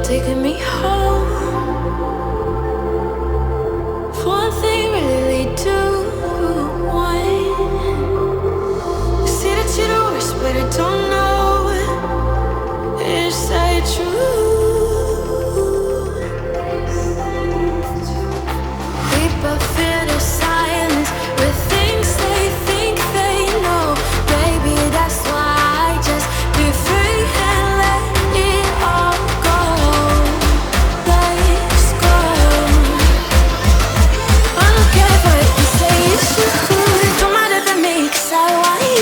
taking me home. One thing really do one. See that you're the worst, but I don't know. Is that true? We both feel the silence with things they think they know. Baby, that's why I just be free and let it all go. Let's go. I don't care what you say, it's true. It don't matter to me, 'cause I want you.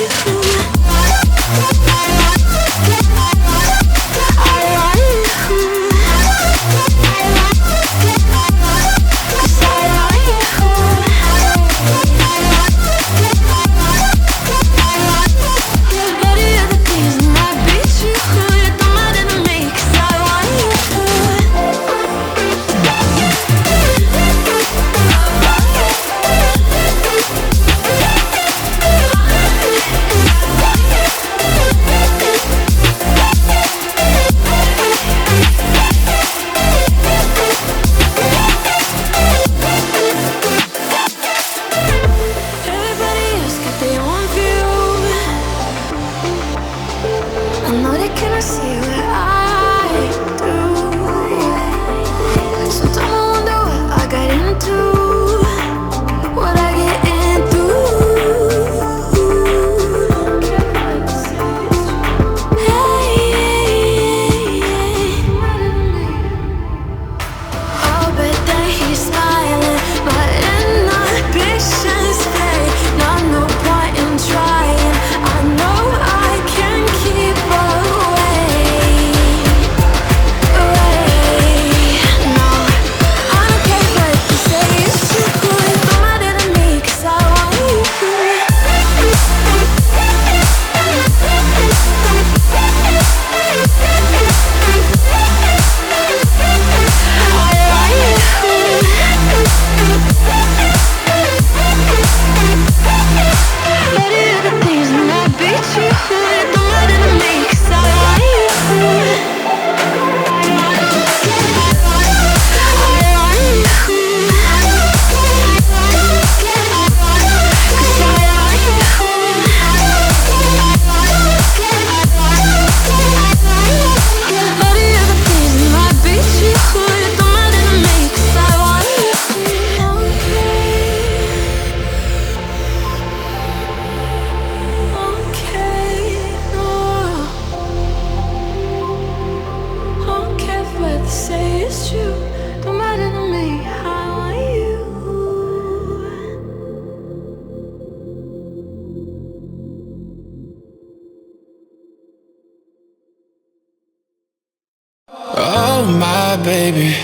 Oh my baby,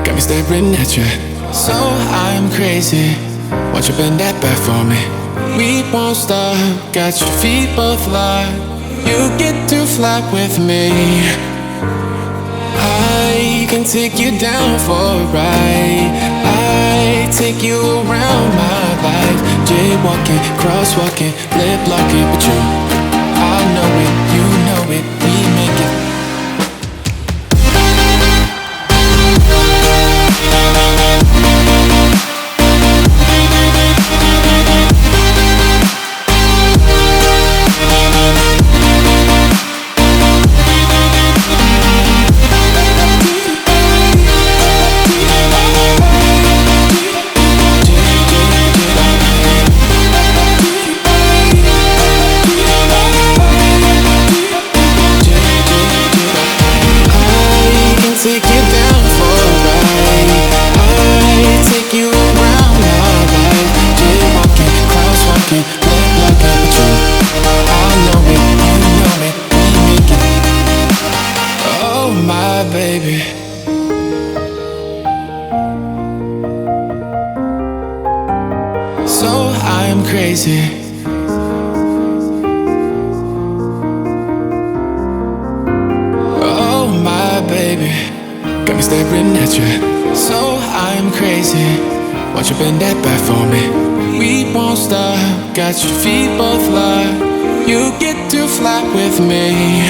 got me staring at you. So I'm crazy. Won't you bend that back for me? We won't stop. Got your feet both locked. You get to fly with me. I can take you down for a ride. I take you around my life. Jaywalking, crosswalking, lip locking, but you, I know it, you know it, we make it. Crazy. Oh my baby, got me staring at you. So I'm crazy. Won't you bend that back for me? We won't stop. Got your feet both locked. You get to fly with me.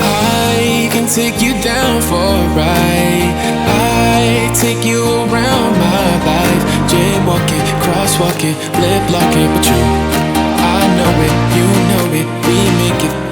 I can can take you down for a ride. I take you around my life, jaywalking, crosswalking, lip locking. But you, I know it, you know it, we make it.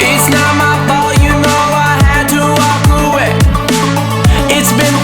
It's not my fault, you know I had to walk away. It's been